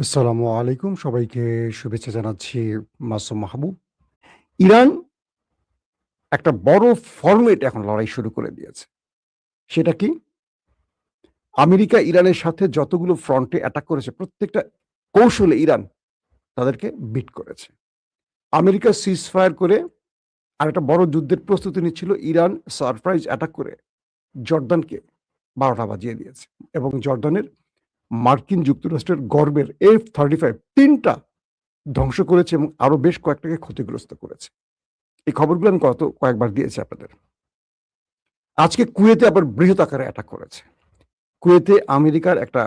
আসসালামু আলাইকুম। সবাইকে শুভেচ্ছা জানাচ্ছি মাসুম মাহবুব। ইরান একটা বড় ফরমেট এখন লড়াই শুরু করে দিয়েছে। সেটা কি? আমেরিকা ইরানের সাথে যতগুলো ফ্রন্টে অ্যাটাক করেছে প্রত্যেকটা কৌশলে ইরান তাদেরকে বিট করেছে। আমেরিকা সিজফায়ার করে আরেকটা বড় যুদ্ধের প্রস্তুতি নিচ্ছিল। ইরান সারপ্রাইজ অ্যাটাক করে জর্দানকে ১২টা বাজিয়ে দিয়েছে এবং জর্দানের মার্কিন যুক্তরাষ্ট্রের গর্বের F-35 ৩ টা ধ্বংস করেছে এবং আরো বেশ কয়েকটাকে ক্ষতিগ্রস্ত করেছে। এই খবরগুলো আমি কয়েকবার দিয়েছি আপনাদের। আজকে কুয়েতে আবার বৃহৎ আকারে অ্যাটাক করেছে। কুয়েতে আমেরিকার একটা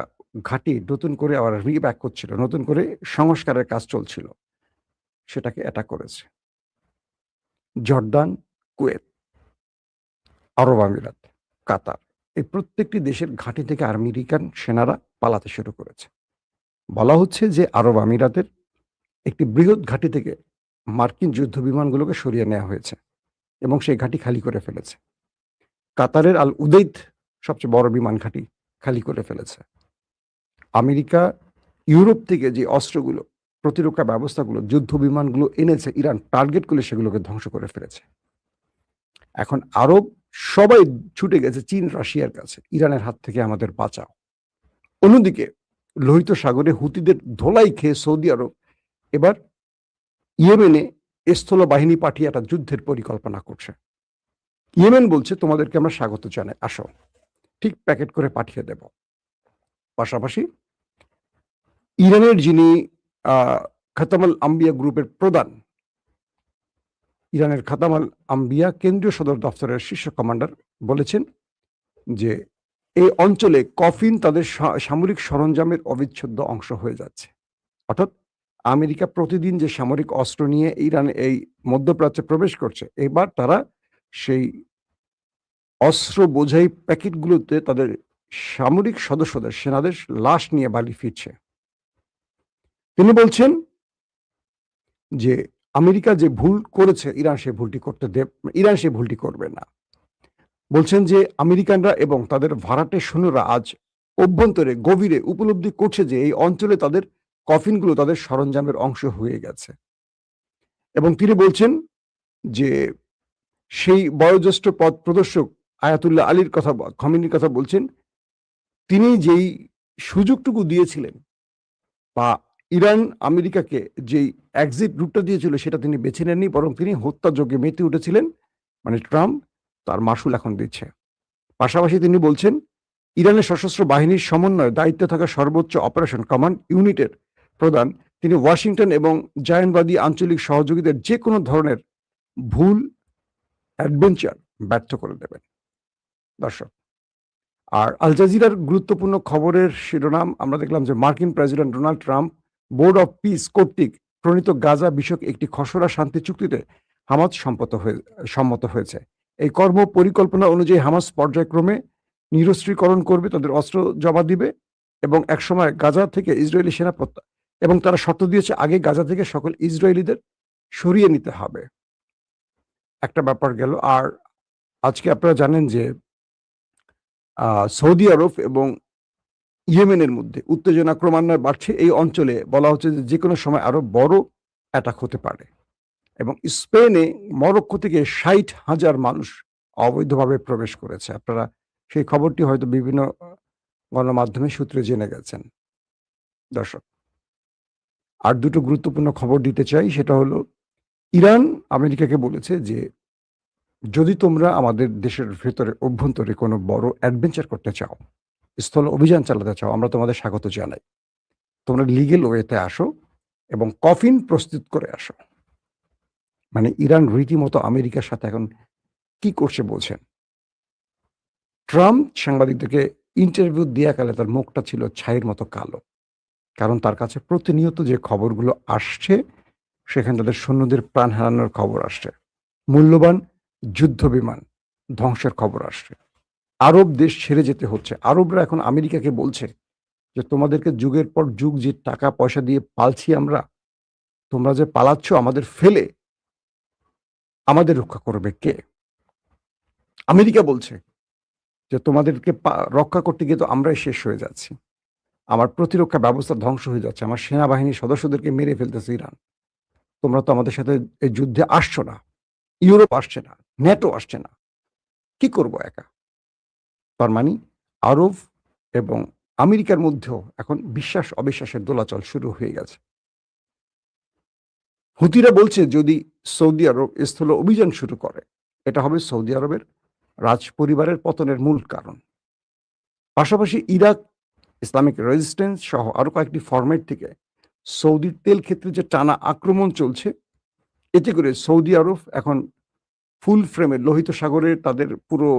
ঘাঁটি নতুন করে আবার রিব্যাক করছিল। নতুন করে সংস্কারের কাজ চলছিল। সেটাকে অ্যাটাক করেছে। জর্দান, কুয়েত, আরব আমিরাত, কাতার এই প্রত্যেকটি দেশের ঘাঁটি থেকে আমেরিকান সেনারা পালাতে শুরু করেছে। বলা হচ্ছে যে আরব আমিরাতের একটি বৃহৎ ঘাঁটি থেকে মার্কিন যুদ্ধ বিমানগুলোকে সরিয়ে নেওয়া হয়েছে এবং সেই ঘাঁটি খালি করে ফেলেছে। কাতারের আল উদেইদ সবচেয়ে বড় বিমান ঘাঁটি খালি করে ফেলেছে। আমেরিকা ইউরোপ থেকে যে অস্ত্রগুলো, প্রতিরক্ষা ব্যবস্থাগুলো, যুদ্ধ বিমানগুলো এনেছে ইরান টার্গেট করে সেগুলোকে ধ্বংস করে ফেলেছে। এখন আরব সবাই ছুটে গেছে চীন, রাশিয়ার কাছে, ইরানের হাত থেকে আমাদের বাঁচাও। অন্যদিকে লোহিত সাগরে হুতিদের ধোলাই খেয়ে সৌদি আরব এবার ইয়েমেনে স্থল বাহিনী পাঠিয়ে একটা যুদ্ধের পরিকল্পনা করছে। ইয়েমেন বলছে তোমাদেরকে আমরা স্বাগত জানাই, আসো, ঠিক প্যাকেট করে পাঠিয়ে দেব। পাশাপাশি ইরানের যিনি খাতামাল আম্বিয়া গ্রুপের প্রধান, ইরানের খাতামাল আম্বিয়া কেন্দ্রীয় সদর দপ্তরের শীর্ষ কমান্ডার বলেছেন যে এই অঞ্চলে কফিন তাদের সামরিক সরঞ্জামের অবিচ্ছেদ্য অংশ হয়ে যাচ্ছে। অর্থাৎ আমেরিকা প্রতিদিন যে সামরিক অস্ত্র নিয়ে ইরান এই মধ্যপ্রাচ্যে প্রবেশ করছে, এবার তারা সেই অস্ত্র বোঝাই প্যাকেটগুলোতে তাদের সামরিক সদস্যদের, সেনাদের লাশ নিয়ে বাড়ি ফিরছে। তিনি বলছেন যে আমেরিকা যে ভুল করেছে ইরান সেই ভুলটি করবে না। বলছেন যে আমেরিকানরা এবং তাদের ভাড়াটে সৈন্যরা আজ অভ্যন্তরে গভীরে উপলব্ধি করছে যে এই অঞ্চলে তাদের কফিনগুলো তাদের সরঞ্জামের অংশ হয়ে গেছে এবং তিনি বলছেন যে সেই বয়োজ্যেষ্ঠ পথ প্রদর্শক আয়াতুল্লাহ আলীর কথা, খমেনির কথা বলছেন, তিনি যেই সুযোগটুকু দিয়েছিলেন বা ইরান আমেরিকাকে যেই এক্সিট রুটটা দিয়েছিল সেটা তিনি বেছে নেননি, বরং তিনি হত্যাযজ্ঞে মেতে উঠেছিলেন। মানে ট্রাম্প তার মাসুল এখন দিচ্ছে। পাশাপাশি তিনি বলছেন ইরানের সশস্ত্র বাহিনীর সমন্বয়ে দায়িত্বে থাকা সর্বোচ্চ অপারেশন কমান্ড ইউনিটের প্রধান, তিনি ওয়াশিংটন এবং জায়নবাদী আঞ্চলিক সহযোগীদের যে কোনো ধরনের ভুল অ্যাডভেঞ্চার ব্যর্থ করে দেবেন। দর্শক, আর আল জাজিরার গুরুত্বপূর্ণ খবরের শিরোনাম আমরা দেখলাম যে মার্কিন president Donald Trump board of piece কর্তৃক প্রণীত গাজা বিষয়ক একটি খসড়া শান্তি চুক্তিতে হামাস সম্মত হয়েছে। এই কর্ম পরিকল্পনা অনুযায়ী হামাস পর্যায়ক্রমে নিরস্ত্রীকরণ করবে, তাদের অস্ত্র জমা দিবে এবং একসময় গাজা থেকে ইসরায়েলি সেনা এবং তারা শর্ত দিয়েছে আগে গাজা থেকে সকল ইসরায়েলিদের সরিয়ে নিতে হবে। একটা ব্যাপার গেল। আর আজকে আপনারা জানেন যে সৌদি আরব এবং ইয়েমেনের মধ্যে উত্তেজনা ক্রমান্বয়ে বাড়ছে। এই অঞ্চলে বলা হচ্ছে যে যেকোনো সময় আরো বড় অ্যাটাক হতে পারে এবং স্পেনে মরক্কো থেকে ৬০,০০০ মানুষ অবৈধভাবে প্রবেশ করেছে। আপনারা সেই খবরটি হয়তো বিভিন্ন গণমাধ্যমের সূত্রে জেনে গেছেন। দর্শক, আর দুটো গুরুত্বপূর্ণ খবর দিতে চাই। সেটা হলো ইরান আমেরিকাকে বলেছে যে যদি তোমরা আমাদের দেশের ভেতরে অভ্যন্তরে কোনো বড় অ্যাডভেঞ্চার করতে চাও, স্থল অভিযান চালাতে চাও, আমরা তোমাদের স্বাগত জানাই। তোমরা লিগ্যাল ওয়েতে আসো এবং কফিন প্রস্তুত করে আসো। মানে ইরান রীতিমতো আমেরিকার সাথে এখন কি করছে বলছেন। ট্রাম্প সাংবাদিকদেরকে ইন্টারভিউ দেয়াকালে তার মুখটা ছিল ছাইয়ের মতো কালো। কারণ তার কাছে প্রতিনিয়ত যে খবরগুলো আসছে সেখানে তাদের সৈন্যদের প্রাণ হারানোর খবর আসছে, মূল্যবান যুদ্ধ বিমান ধ্বংসের খবর আসছে, আরব দেশ ছেড়ে যেতে হচ্ছে। আরবরা এখন আমেরিকাকে বলছে যে তোমাদেরকে যুগের পর যুগ যে টাকা পয়সা দিয়ে পালছি আমরা, তোমরা যে পালাচ্ছ আমাদের ফেলে, আমাদের রক্ষা করবে কে? আমেরিকা বলছে যে তোমাদেরকে রক্ষা করতে গিয়ে তো আমরাই শেষ হয়ে যাচ্ছি। আমার প্রতিরক্ষা ব্যবস্থা ধ্বংস হয়ে যাচ্ছে, আমার সেনাবাহিনীর সদস্যদেরকে মেরে ফেলতেছে ইরান। তোমরা তো আমাদের সাথে এই যুদ্ধে আসছো না, ইউরোপ আসছে না, ন্যাটো আসছে না, কি করব একা? তার মানে আরব এবং আমেরিকার মধ্যেও এখন বিশ্বাস অবিশ্বাসের দোলাচল শুরু হয়ে গেছে। হুতিরা বলছে যদি সৌদি আরব স্থল অভিযান শুরু করে, এটা হবে সৌদি আরবের রাজ পরিবারের পতনের মূল কারণ। পাশাপাশি ইরাক, ইসলামিক রেজিস্ট্যান্স সহ আরো কয়েকটি ফরম্যাট থেকে সৌদির তেল ক্ষেত্রে যে টানা আক্রমণ চলছে, এতে করে সৌদি আরব এখন ফুল ফ্রেমে লোহিত সাগরে তাদের পুরো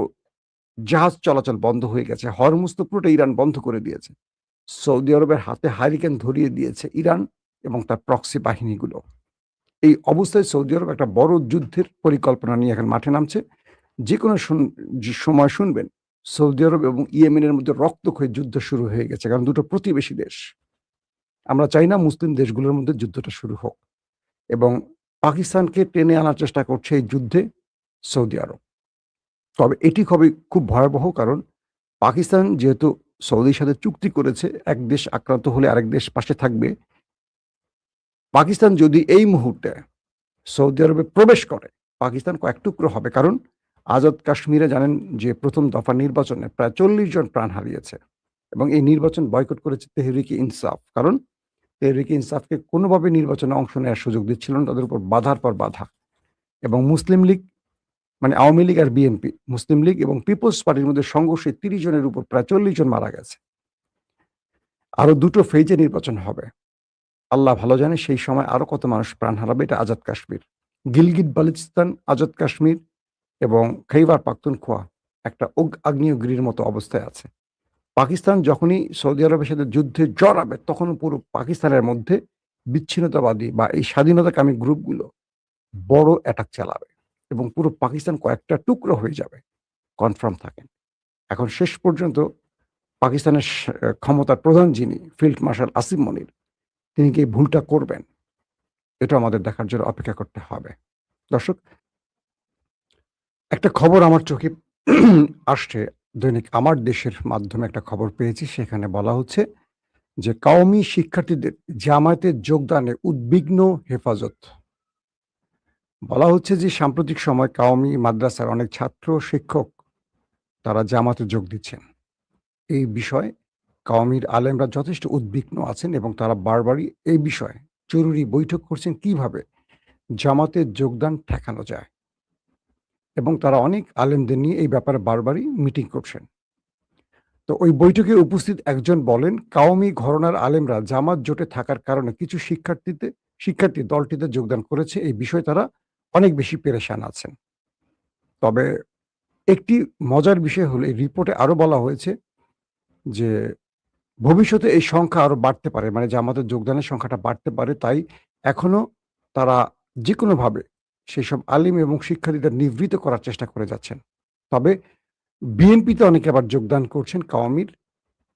জাহাজ চলাচল বন্ধ হয়ে গেছে। হরমুজ তো পুরোটা ইরান বন্ধ করে দিয়েছে। সৌদি আরবের হাতে হারিকেন ধরিয়ে দিয়েছে ইরান এবং তার প্রক্সি বাহিনীগুলো। এই অবস্থায় সৌদি আরব একটা বড় যুদ্ধের পরিকল্পনা নিয়ে এখন মাঠে নামছে। যেকোনো সময় শুনবেন সৌদি আরব এবং ইয়েমেনের মধ্যে রক্তক্ষয়ী যুদ্ধ শুরু হয়ে গেছে। কারণ দুটো প্রতিবেশী দেশ। আমরা চাই না মুসলিম দেশগুলোর মধ্যে যুদ্ধটা শুরু হোক, এবং পাকিস্তানকে টেনে আনার চেষ্টা করছে এই যুদ্ধে সৌদি আরব। তবে এটি হবে খুব ভয়াবহ, কারণ পাকিস্তান যেহেতু সৌদির সাথে চুক্তি করেছে এক দেশ আক্রান্ত হলে আরেক দেশ পাশে থাকবে। পাকিস্তান যদি এই মুহূর্তে সৌদি আরবে প্রবেশ করে, পাকিস্তান কয়েক টুকরো হবে। কারণ আজাদ কাশ্মীরে জানেন যে প্রথম দফা নির্বাচনে প্রায় 40 জন প্রাণ হারিয়েছে, এবং এই নির্বাচন বয়কট করেছে তেহরিকে ইনসাফ। কারণ তেহরিকে ইনসাফকে কোনোভাবে নির্বাচনে অংশ নেওয়ার সুযোগ দিচ্ছিল না, তাদের উপর বাধার পর বাধা। এবং মুসলিম লীগ, মানে আওয়ামী লীগ আর বিএনপি, মুসলিম লীগ এবং পিপলস পার্টির মধ্যে সংঘর্ষে 30 জনের উপর প্রায় 40 জন মারা গেছে। আরো দুটো ফেজে নির্বাচন হবে। আল্লাহ ভালো জানে সেই সময় আরো কত মানুষ প্রাণ হারাবে। এটা আজাদ কাশ্মীর, গিলগিট বালুচিস্তান, আজাদ কাশ্মীর এবং খৈবার পাখতুনখোয়া একটা আগ্নেয়গিরির মতো অবস্থায় আছে। পাকিস্তান যখনই সৌদি আরবের সাথে যুদ্ধে জড়াবে, তখন পুরো পাকিস্তানের মধ্যে বিচ্ছিন্নতাবাদী বা এই স্বাধীনতাকামী গ্রুপগুলো বড় অ্যাটাক চালাবে এবং পুরো পাকিস্তান কয়েকটা টুকরো হয়ে যাবে। কনফার্ম থাকেন। এখন শেষ পর্যন্ত পাকিস্তানের ক্ষমতার প্রধান যিনি ফিল্ড মার্শাল আসিম মনির, তিনি কি এই ভুলটা করবেন? এটা আমাদের দেখার জন্য অপেক্ষা করতে হবে। দর্শক, একটা খবর আমার চোখে আসছে, দৈনিক আমার দেশের মাধ্যমে একটা খবর পেয়েছি। সেখানে বলা হচ্ছে যে কওমি শিক্ষার্থীদের জামায়াতে যোগদানে উদ্বিগ্ন হেফাজত। বলা হচ্ছে যে সাম্প্রতিক সময় কওমি মাদ্রাসার অনেক ছাত্র শিক্ষক তারা জামাতে যোগ দিচ্ছেন। এই বিষয়ে কওমির আলেমরা যথেষ্ট উদ্বিগ্ন আছেন এবং তারা বারবারই এই বিষয়ে জরুরি বৈঠক করছেন কিভাবে জামাতে যোগদান ঠেকানো যায়, এবং তারা অনেক আলেমদের নিয়ে এই ব্যাপারে বারবারই মিটিং করছেন। তো ওই বৈঠকে উপস্থিত একজন বলেন, কওমি ঘরানার আলেমরা জামাত জোটে থাকার কারণে কিছু শিক্ষার্থী দলটিতে যোগদান করেছে। এই বিষয়ে তারা অনেক বেশি পেরেশান আছেন। তবে একটি মজার বিষয় হলো, এই রিপোর্টে আরো বলা হয়েছে যে ভবিষ্যতে এই সংখ্যা আরো বাড়তে পারে, মানে জামাতে যোগদানের সংখ্যাটা বাড়তে পারে। তাই এখনো তারা যেকোনোভাবে সেসব আলিম এবং শিক্ষার্থীদের নিবৃত্ত করার চেষ্টা করে যাচ্ছেন। তবে বিএনপিতে অনেকে আবার যোগদান করছেন কওমির।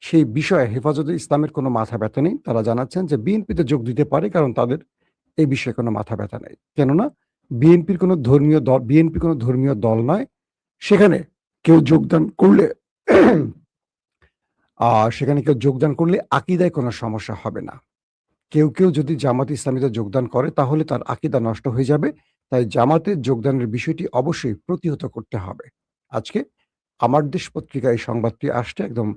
সেই বিষয়ে হেফাজতে ইসলামের কোনো মাথা ব্যথা নেই। তারা জানাচ্ছেন যে বিএনপিতে যোগ দিতে পারে, কারণ তাদের এই বিষয়ে কোনো মাথা ব্যথা নেই। কেননা বিএনপি কোনো ধর্মীয় দল নয়। সেখানে কেউ যোগদান করলে সেখানে কেউ যোগদান করলে আকীদায় কোনো সমস্যা হবে না। কেউ যদি জামাতে ইসলামীতে যোগদান করে তাহলে তার আকীদা নষ্ট হয়ে যাবে। তাই জামাতে যোগদানের বিষয়টি অবশ্যই প্রতিহত করতে হবে। আজকে আমার দেশ পত্রিকায় এই সংবাদটি আসছে একদম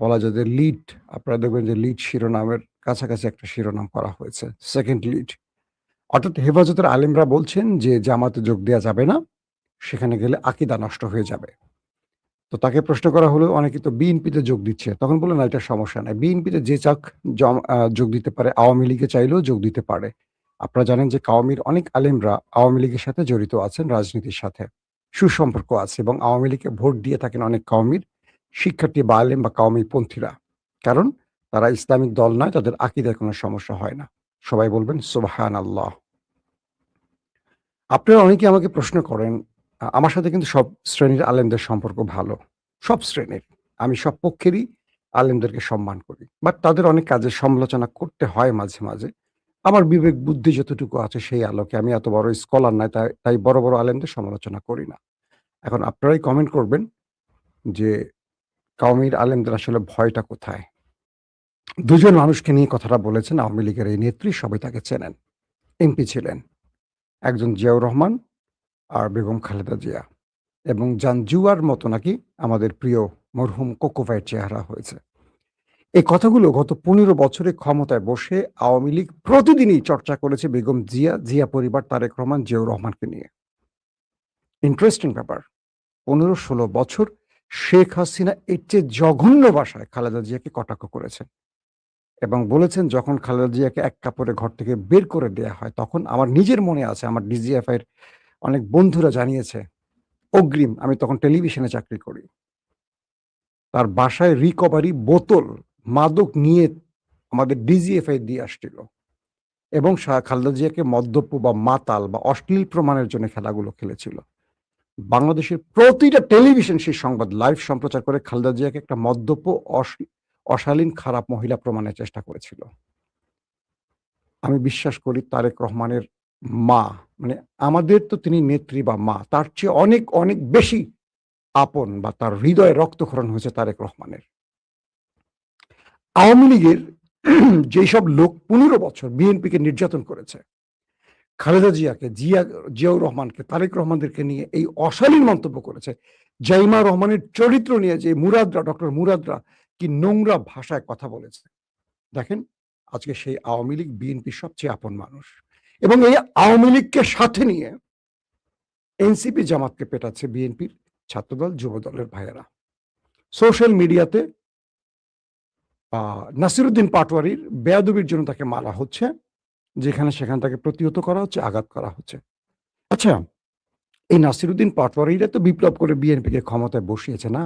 বলা যায় যে লিড, আপনারা দেখবেন যে লিড শিরোনামের কাছাকাছি একটা শিরোনাম করা হয়েছে। Second lead. অর্থাৎ হেফাজতের আলেমরা বলছেন যে জামাতে যোগ দেয়া যাবে না। সেখানে গেলে আকীদা নষ্ট হয়ে যাবে। তো তাকে প্রশ্ন করা হলো, অনেকে তো বিএনপিতে যোগ দিচ্ছে। তখন বললেন, না, এটা সমস্যা নাই। বিএনপিতে যে চাক যোগ দিতে পারে, আওয়ামী লীগে চাইলেও যোগ দিতে পারে। আপনারা জানেন যে কওমির অনেক আলেমরা আওয়ামী লীগের সাথে জড়িত আছেন, রাজনীতির সাথে সুসম্পর্ক আছে, এবং আওয়ামী লীগকে ভোট দিয়ে থাকেন অনেক কওমির শিক্ষার্থী বা আলেম বা কওমি পন্থীরা। কারণ তারা ইসলামিক দল নয়, তাদের আকীদায় কোনো সমস্যা হয় না। সবাই বলবেন সুবহানাল্লাহ। আপনারা অনেকে আমাকে প্রশ্ন করেন, আমার সাথে কিন্তু সব শ্রেণীর আলেমদের সম্পর্ক ভালো। সব শ্রেণীর। আমি সব পক্ষেরই আলেমদেরকে সম্মান করি। বাট তাদের অনেক কাজের সমালোচনা করতে হয় মাঝে, মাঝে। আমার বিবেক বুদ্ধি যতটুকু আছে সেই আলোকে, আমি এত বড় স্কলার নয়, তাই বড় আলেমদের সমালোচনা করি না। এখন আপনারাই কমেন্ট করবেন যে কওমির আলেমদের আসলে ভয়টা কোথায়? দুজন মানুষকে নিয়ে কথাটা বলেছেন আওয়ামী লীগের এই নেত্রী, সবাই তাকে চেনেন। এমপি ছিলেন। একজন জিয়াউর রহমান আর বেগম খালেদা জিয়া। এবং জাঞ্জুয়ার মতো নাকি আমাদের প্রিয় মরহুম কোকো ভাইয়ের চেহারা হয়েছে। এই কথাগুলো গত ১৫ বছরে ক্ষমতায় বসে আওয়ামী লীগ প্রতিদিনই চর্চা করেছে বেগম জিয়া, জিয়া পরিবার, তারেক রহমান, জিয়াউর রহমানকে নিয়ে। ইন্টারেস্টিং ব্যাপার। ১৫-১৬ বছর শেখ হাসিনা এর চেয়ে জঘন্য ভাষায় খালেদা জিয়াকে কটাক্ষ করেছেন এবং বলেছেন যখন খালেদা জিয়াকে এক কাপড়ে ঘর থেকে বের করে দেয়া হয় তখন আমার নিজের মনে আছে, আমার ডিজিএফআই এর অনেক বন্ধুরা জানিয়েছে, অগ্রিম আমি তখন টেলিভিশনে চাকরি করি। তার বাসায় রিকভারি বোতল মাদক নিয়ে আমাদের ডিজিএফআই দিয়ে আসছিল এবং খালেদা জিয়াকে মদ্যপ বা মাতাল বা অশ্লীল প্রমাণের জন্য খেলাগুলো খেলেছিল। বাংলাদেশের প্রতিটা টেলিভিশন সেই সংবাদ লাইভ সম্প্রচার করে খালেদা জিয়াকে একটা মদ্যপ অশালীন খারাপ মহিলা প্রমাণের চেষ্টা করেছিল। আমি বিশ্বাস করি তারেক রহমানের মা, মানে আমাদের তো তিনি নেত্রী বা মা, তার চেয়ে অনেক অনেক বেশি আপন বা তার হৃদয়ে রক্তক্ষরণ হয়েছে তারেক রহমানের। আওয়ামী লীগের যেসব লোক ১৫ বছর বিএনপিকে নির্যাতন করেছে, খালেদা জিয়াকে, জিয়াউর রহমানকে, তারেক রহমানদেরকে নিয়ে এই অশালীন মন্তব্য করেছে, জাইমা রহমানের চরিত্র নিয়ে যে ডক্টর মুরাদরা কি নোংরা ভাষায় কথা বলেছে, দেখেন আজকে সেই আওয়ামী লীগ বিএনপির সবচেয়ে আপন মানুষ এবং এই আওয়ামী লীগকে সাথে নিয়ে এনসিপি জামাতকে পেটাচ্ছে বিএনপির ছাত্রদল, যুবদলের ভাইয়েরা। সোশ্যাল মিডিয়াতে নাসিরুদ্দিন পাটোয়ারির বেয়াদবির জন্য তাকে মারা হচ্ছে, যেখানে সেখানে তাকে প্রতিহত করা হচ্ছে, আঘাত করা হচ্ছে। আচ্ছা, এই নাসিরুদ্দিন পাটোয়ারিরা তো বিপ্লব করে বিএনপিকে ক্ষমতায় বসিয়েছে না?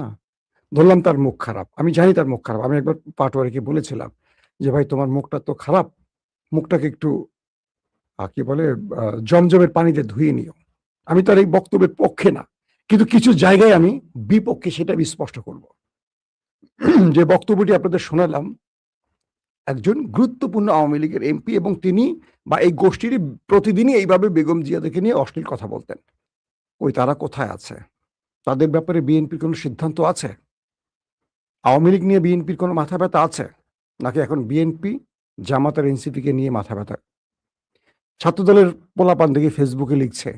ধরলাম তার মুখ খারাপ, আমি জানি তার মুখ খারাপ। আমি একবার পাটোয়ারিকে বলেছিলাম যে ভাই তোমার মুখটা তো খারাপ, মুখটাকে একটু কি বলে জমজমের পানিতে ধুয়ে নিও। আমি তার এই বক্তব্যের পক্ষে না, কিন্তু কিছু জায়গায় আমি বিপক্ষে, সেটা আমি স্পষ্ট করব। যে বক্তব্যটি আপনাদের শোনালাম একজন গুরুত্বপূর্ণ আওয়ামী লীগের এমপি এবং তিনি বা এই গোষ্ঠীরই প্রতিদিনই এইভাবে বেগম জিয়াদেরকে নিয়ে অশ্লীল কথা বলতেন। ওই তারা কোথায় আছে? তাদের ব্যাপারে বিএনপির কোনো সিদ্ধান্ত আছে? আওয়ামী লীগ নিয়ে বিএনপির কোনো মাথা ব্যথা আছে? নাকি এখন বিএনপি জামাতের এনসিপিকে নিয়ে মাথা ব্যথা? ছাত্রদলের পোলাপান দেখি ফেসবুকে লিখছে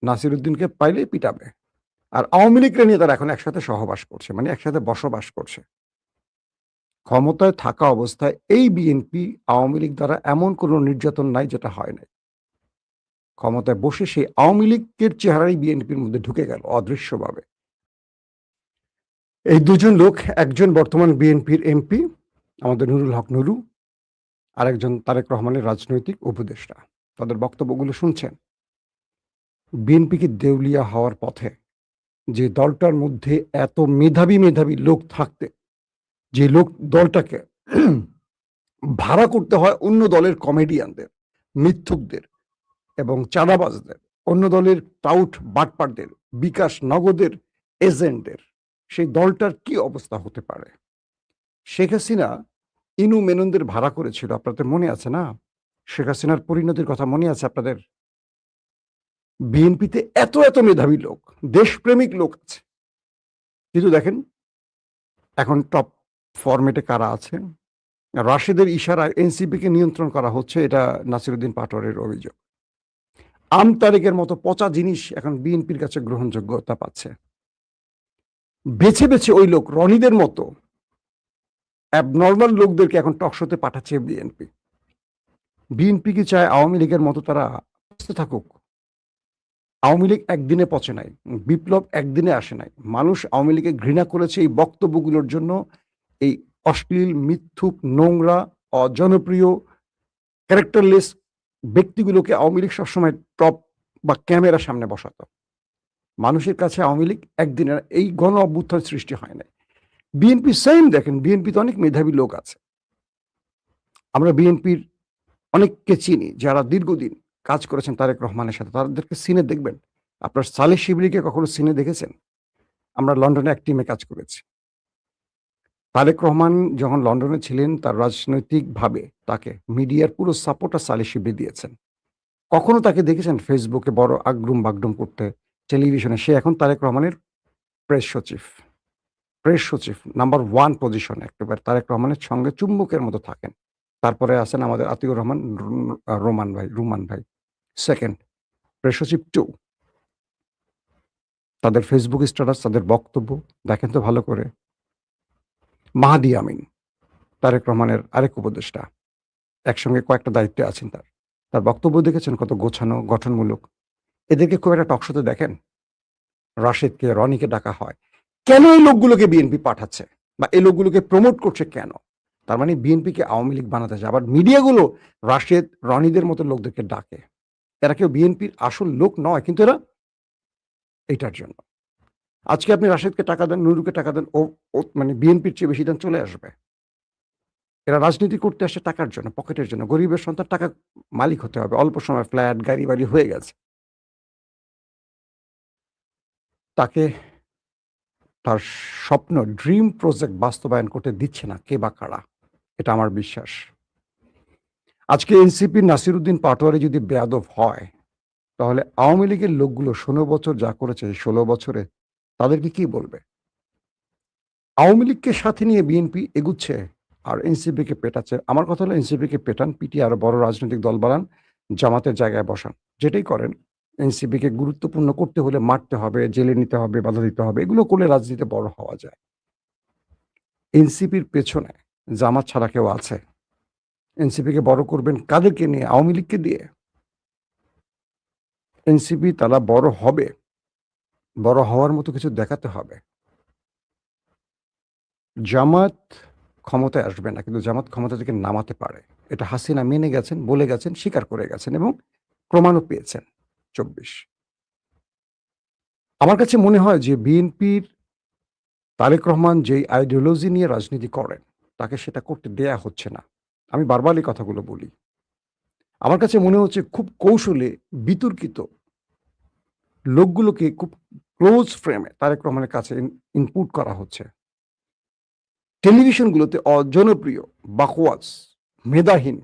নাসিরুদ্দিনকে পাইলেই পিটাবে, আর আওয়ামী লীগকে নিয়ে তারা এখন একসাথে সহবাস করছে, মানে একসাথে বসবাস করছে। ক্ষমতায় থাকা অবস্থায় এই বিএনপি আওয়ামী লীগ দ্বারা এমন কোনো নির্যাতন নাই যেটা হয় নাই। ক্ষমতায় বসে সেই আওয়ামী লীগের চেহারাই বিএনপির মধ্যে ঢুকে গেল অদৃশ্যভাবে। এই দুজন লোক, একজন বর্তমান বিএনপির এমপি আমাদের নুরুল হক নুরু, আর একজন তারেক রহমানের রাজনৈতিক উপদেষ্টা। তাদের বক্তব্যগুলো শুনছেন। বিএনপিকে দেউলিয়া হওয়ার পথে, যে দলটার মধ্যে এত মেধাবী মেধাবী লোক থাকতে, যে লোক দলটাকে ভাড়া করতে হয় অন্য দলের কমেডিয়ানদের, মিথ্যুকদের এবং চাঁদাবাজদের, অন্য দলের টাউট বাটপারদের, বিকাশ নগদের এজেন্টদের, সেই দলটার কি অবস্থা হতে পারে? শেখ হাসিনা ইনু মেননদের ভাড়া করেছিল, আপনাদের মনে আছে না? শেখ হাসিনার পরিণতির কথা মনে আছে আপনাদের? বিএনপিতে এত এত মেধাবী লোক, দেশপ্রেমিক লোক আছে, কিন্তু দেখেন এখন টপ ফরম্যাটে কারা আছে? রাশেদের ইশারায় এনসিপিকে নিয়ন্ত্রণ করা হচ্ছে, এটা নাসিরুদ্দিন পাটোয়ারির অভিযোগ। তারেকের মতো পচা জিনিস এখন বিএনপির কাছে গ্রহণযোগ্যতা পাচ্ছে। বেছে বেছে ওই লোক রনিদের মতো অ্যাবনর্মাল লোকদেরকে এখন টকশোতে পাঠাচ্ছে বিএনপি। বিএনপি কি চায় আওয়ামী লীগের মতো তারা পচতে থাকুক? আওয়ামী লীগ একদিনে পচে নাই, বিপ্লব একদিনে আসে নাই। মানুষ আওয়ামী লীগকে ঘৃণা করেছে এই বক্তব্যগুলোর জন্য, এই অশ্লীল, মিথ্যুক, নোংরা, অজনপ্রিয়, ক্যারেক্টারলেস ব্যক্তিগুলোকে আওয়ামী লীগ সবসময় টপ বা ক্যামেরার সামনে বসাতো। মানুষের কাছে আওয়ামী লীগ একদিনে এই গণ অভ্যুত্থান সৃষ্টি হয় নাই। বিএনপি সেম, দেখেন বিএনপিতে অনেক মেধাবী লোক আছে। আমরা বিএনপির অনেককে চিনি যারা দীর্ঘদিন কাজ করেছেন তারেক রহমানের সাথে, তাদেরকে সিনে দেখবেন। আপনার সালেহ শিবলিকে কখনো সিনে দেখেছেন? আমরা লন্ডনে এক টিমে কাজ করেছি। তারেক রহমান যখন লন্ডনে ছিলেন, তার রাজনৈতিকভাবে তাকে মিডিয়ার পুরো সাপোর্টটা সালেহ শিবলি দিয়েছেন। কখনো তাকে দেখেছেন ফেসবুকে বড় আগডুম বাগডুম করতে, টেলিভিশনে? সে এখন তারেক রহমানের প্রেস সচিব। প্রেস সচিব নাম্বার 1 পজিশনে একেবারে তারেক রহমানের সঙ্গে চুম্বকের মতো থাকেন। তারপরে আছেন আমাদের আতিউর রহমান রুমান ভাই। 2nd প্রেস সচিব 2 তাদের ফেসবুক স্ট্যাটাস, তাদের বক্তব্য দেখেন তো ভালো করে। মাহাদি আমিন, তারেক রহমানের আরেক উপদেষ্টা। একসঙ্গে কয়েকটা দায়িত্বে আছেন তার। তার বক্তব্য দেখেছেন কত গোছানো, গঠনমূলক। এদেরকে খুব একটা টকশোতে দেখেন? রাশেদকে, রনিকে ডাকা হয়। কেন এই লোকগুলোকে বিএনপি পাঠাচ্ছে? বা এই লোকগুলোকে প্রমোট করছে কেন? তার মানে বিএনপিকে আওয়ামী লীগ বানাতে চায়। আবার মিডিয়াগুলো রাশেদ, রনিদের মতো লোকদেরকে ডাকে। এরা কেউ বিএনপির আসল লোক নয়, কিন্তু এরা এইটার জন্য। আজকে আপনি রাশেদকে টাকা দেন, নুরুকে টাকা দেন, ও মানে বিএনপির চেয়ে বেশি দেন, চলে আসবে। এরা রাজনীতি করতে আসে টাকার জন্য, পকেটের জন্য। গরিবের সন্তান টাকা মালিক হতে হবে। অল্প সময় ফ্ল্যাট, গাড়ি বাড়ি হয়ে গেছে। তাকে তার স্বপ্ন, ড্রিম প্রজেক্ট বাস্তবায়ন করতে দিচ্ছে না কে বা কারা। এটা আমার বিশ্বাস। আজকে এনসিপির নাসিরউদ্দিন পাটোয়ারি যদি বেয়াদব হয়, তাহলে আওয়ামী লীগের লোকগুলো 16 বছর যা করেছে, 16 বছরে তাদেরকে কি বলবে? আওয়ামী লীগকে সাথে নিয়ে বিএনপি এগুচ্ছে আর এনসিপিকে পেটাচ্ছে। আমার কথা হলো এনসিপিকে পেটান, পিটিয়ে আরো বড় রাজনৈতিক দল বানান, জামাতের জায়গায় বসান। যেটাই করেন, এনসিপিকে গুরুত্বপূর্ণ করতে হলে মারতে হবে, জেলে নিতে হবে, বাধা দিতে হবে। এগুলো করলে রাজনীতিতে বড় হওয়া যায়। এনসিপির পেছনে জামাত ছাড়া কেউ আছে? এনসিপিকে বড় করবেন কাদেরকে নিয়ে? আওয়ামী লীগকে দিয়ে? এনসিপি তারা বড় হবে, বড় হওয়ার মতো কিছু দেখাতে হবে। জামাত ক্ষমতায় আসবে না, কিন্তু জামাত ক্ষমতা থেকে নামাতে পারে। এটা হাসিনা মেনে গেছেন, বলে গেছেন, স্বীকার করে গেছেন এবং প্রমাণও পেয়েছেন। 24 আমার কাছে মনে হয় যে বিএনপির তারেক রহমান যেই আইডিওলজি নিয়ে রাজনীতি করেন, তাকে সেটা করতে দেয়া হচ্ছে না। আমি বারবার এই কথাগুলো বলি। আমার কাছে মনে হচ্ছে খুব কৌশলে বিতর্কিত লোকগুলোকে খুব ক্লোজ ফ্রেমে তারেক রহমানের কাছে ইনপুট করা হচ্ছে। টেলিভিশনগুলোতে অজনপ্রিয়, বাকওয়াজ, মেধাহীন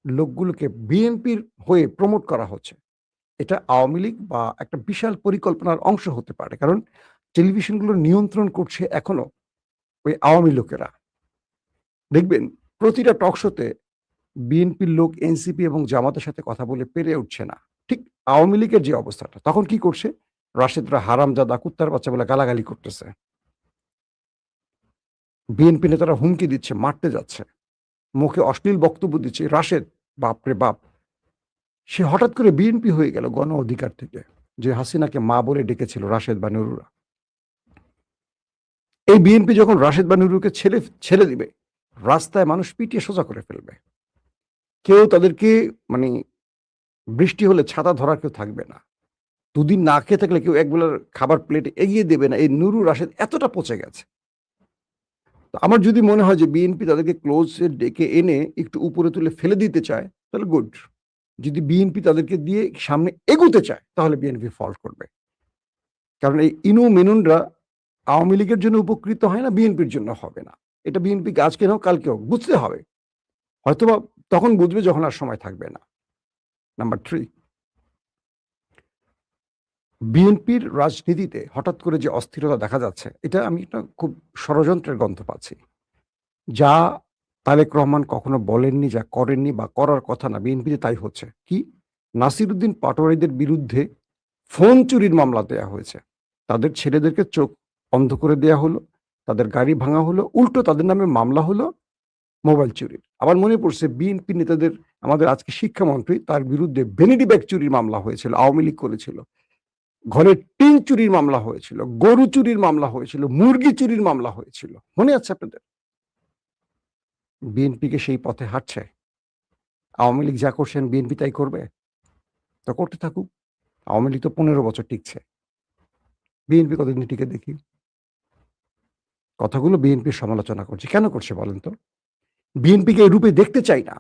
লোকগুলোকে বিএনপির হয়ে প্রমোট করা হচ্ছে। এটা আওয়ামী লীগ বা একটা বিশাল পরিকল্পনার অংশ হতে পারে। কারণ টেলিভিশনগুলো নিয়ন্ত্রণ করছে এখনো ওই আওয়ামী লোকেরা। দেখবেন প্রতিটা টক শোতে বিএনপির লোক এনসিপি এবং জামাতের সাথে কথা বলে পেরে উঠছে না। ঠিক আওয়ামী লীগের যে অবস্থাটা, তখন কি করছে? রাশেদরা হারামজাদা, কুত্তার বাচ্চা বলে গালাগালি করতেছে। বিএনপি নেতারা হুমকি দিচ্ছে, মারতে যাচ্ছে, মুখে অশ্লীল বক্তব্য দিচ্ছে। রাশেদ, বাপরে বাপ, সে হঠাৎ করে বিএনপি হয়ে গেল গণ অধিকার থেকে, যে হাসিনাকে মা বলে ডেকেছিল রাশেদ বা নুরুরা। এই বিএনপি যখন রাশেদ বা নুরুকে ছেড়ে দিবে, রাস্তায় মানুষ পিটিয়ে সোজা করে ফেলবে। কেউ তাদেরকে মানে বৃষ্টি হলে ছাতা ধরার কেউ থাকবে না। দুদিন না খেয়ে থাকলে কেউ একবেলার খাবার প্লেট এগিয়ে দেবে না। এই নুরু রাশেদ এতটা পচে গেছে। তো আমার যদি মনে হয় যে বিএনপি তাদেরকে ক্লোজে ডেকে এনে একটু উপরে তুলে ফেলে দিতে চায়, তাহলে গুড। যদি বিএনপি তাদেরকে দিয়ে সামনে এগোতে চায়, তাহলে বিএনপি ফল্ট করবে। কারণ এই ইনু মেনুনরা আওয়ামী লীগের জন্য উপকৃত হয় না, বিএনপির জন্য হবে না। এটা বিএনপিকে আজকে হোক কালকে হোক বুঝতে হবে। হয়তোবা তখন বুঝবে যখন আর সময় থাকবে না। নাম্বার 3, বিএনপির রাজনীতিতে হঠাৎ করে যে অস্থিরতা দেখা যাচ্ছে, এটা আমি একটা খুব ষড়যন্ত্রের গন্ধ পাচ্ছি। যা তারেক রহমান কখনো বলেননি, যা করেননি বা করার কথা না, বিএনপিতে তাই হচ্ছে। কি? নাসিরউদ্দিন পাটোয়ারিদের বিরুদ্ধে ফোন চুরির মামলা দেয়া হয়েছে। তাদের ছেলেদেরকে চোখ অন্ধ করে দেয়া হলো, তাদের গাড়ি ভাঙা হলো, উল্টো তাদের নামে মামলা হলো মোবাইল চুরির। আমার মনে পড়ছে বিএনপি নেতাদের, আমাদের আজকে শিক্ষামন্ত্রী, তার বিরুদ্ধে ভ্যানিটি ব্যাগ চুরির মামলা হয়েছিল, আওয়ামী লীগ করেছিল। ঘরের টিন চুরির মামলা হয়েছিল, গরু চুরির মামলা হয়েছিল, মুরগি চুরির মামলা হয়েছিল। মনে আছে আপনাদের? বিএনপিকে সেই পথে হাঁটছে। আওয়ামী লীগ যা করছেন বিএনপি তাই করবে? তো করতে থাকুক। আওয়ামী লীগ তো 15 বছর টিকছে। বিএনপি কতদিন টিকে দেখি। কথাগুলো বিএনপির সমালোচনা করছে। কেন করছে বলেন তো? বিএনপিকে এই রূপে দেখতে চাই না।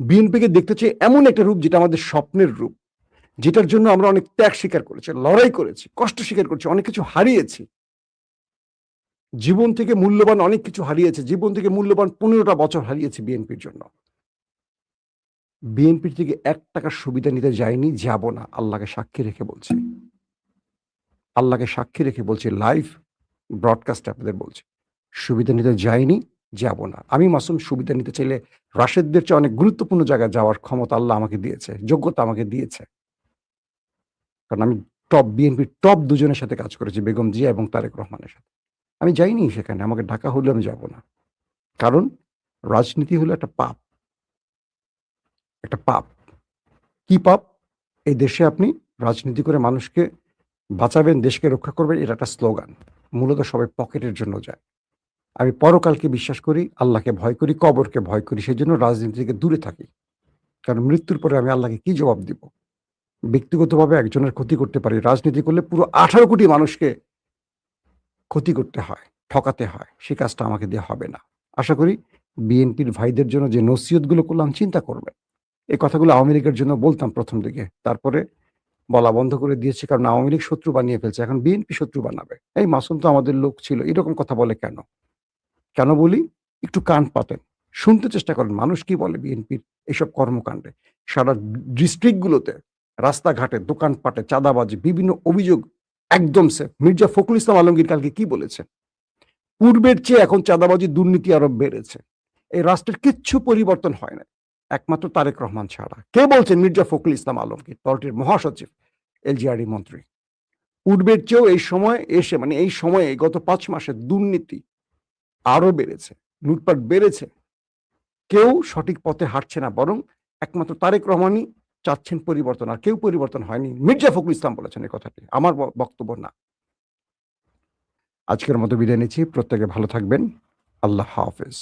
বিএনপিকে দেখতে চাই এমন একটা রূপ যেটা আমাদের স্বপ্নের রূপ। যেটার জন্য আমরা অনেক ত্যাগ স্বীকার করেছি, লড়াই করেছি, কষ্ট স্বীকার করেছি, অনেক কিছু হারিয়েছি। জীবন থেকে মূল্যবান অনেক কিছু হারিয়েছে। জীবন থেকে মূল্যবান 15টা বছর হারিয়েছি বিএনপির জন্য। বিএনপির থেকে ৳1 সুবিধা নিতে যাইনি, যাব না। আল্লাহকে সাক্ষী রেখে বলছি। আল্লাহকে সাক্ষী রেখে বলছি, লাইভ ব্রডকাস্টে আপনাদের বলছি, সুবিধা নিতে যাইনি, যাব না। আমি মাসুম সুবিধা নিতে চাইলে রাশেদদের চেয়ে অনেক গুরুত্বপূর্ণ জায়গায় যাওয়ার ক্ষমতা আল্লাহ আমাকে দিয়েছে, যোগ্যতা আমাকে দিয়েছে। কারণ আমি বিএনপির টপ ২ জনের সাথে কাজ করেছি, বেগম জিয়া এবং তারেক রহমানের সাথে। আমি যাইনি সেখানে, আমাকে ডাকা হলেও আমি যাব না। কারণ রাজনীতি হলো একটা পাপ। একটা পাপ। কি পাপ? এই দেশে আপনি রাজনীতি করে মানুষকে বাঁচাবেন, দেশকে রক্ষা করবেন, এটা একটা স্লোগান। মূলত সবাই পকেটের জন্য যায়। আমি পরকালকে বিশ্বাস করি, আল্লাহকে ভয় করি, কবরকে ভয় করি। সেজন্য রাজনীতি থেকে দূরে থাকি। কারণ মৃত্যুর পরে আমি আল্লাহকে কি জবাব দিব? ব্যক্তিগতভাবে একজনের ক্ষতি করতে পারি। রাজনীতি করলে পুরো ১৮ কোটি মানুষকে ক্ষতি করতে হয়, ঠকাতে হয়। সে কাজটা আমাকে দিয়ে হবে না। আশা করি বিএনপির ভাইদের জন্য যে নসিহতগুলো করলাম চিন্তা করবেন। এই কথাগুলো আওয়ামী লীগের জন্য বলতাম ১ম দিকে। তারপরে বলা বন্ধ করে দিয়েছি, কারণ আওয়ামী লীগ শত্রু বানিয়ে ফেলছে। এখন বিএনপি শত্রু বানাবে। এই মাসুম তো আমাদের লোক ছিল। এরকম কথা বলে কেন? কেন বলি? একটু কান পাতেন। শুনতে চেষ্টা করেন মানুষ কি বলে বিএনপির এসব কর্মকাণ্ডে। সারা ডিস্ট্রিক্টগুলোতে, রাস্তাঘাটে, দোকানপাটে চাঁদাবাজি, বিভিন্ন অভিযোগ একদম সেফ। মির্জা ফখরুল ইসলাম আলমগীর কালকে কি বলেছেন? পূর্বের চেয়ে এখন চাঁদাবাজি, দুর্নীতি আরো বেড়েছে। এই রাষ্ট্রের কিচ্ছু পরিবর্তন হয় না, একমাত্র তারেক রহমান ছাড়া। কে বলছেন? মির্জা ফখরুল ইসলাম আলমগীর, দলটির মহাসচিব, এলজিআরডি মন্ত্রী। পূর্বের চেয়েও এই সময় এসে, মানে এই সময়ে গত ৫ মাসে দুর্নীতি আরো বেড়েছে, লুটপাট বেড়েছে। কেউ সঠিক পথে হাঁটছে না, বরং একমাত্র তারেক রহমানই চাচ্ছেন পরিবর্তন, আর কেউ পরিবর্তন হয়নি। মির্জা ফখরুল ইসলাম বলেছেন এই কথাটি, আমার বক্তব্য না। আজকের মতো বিদায় নিচ্ছি। প্রত্যেকে ভালো থাকবেন। আল্লাহ হাফেজ।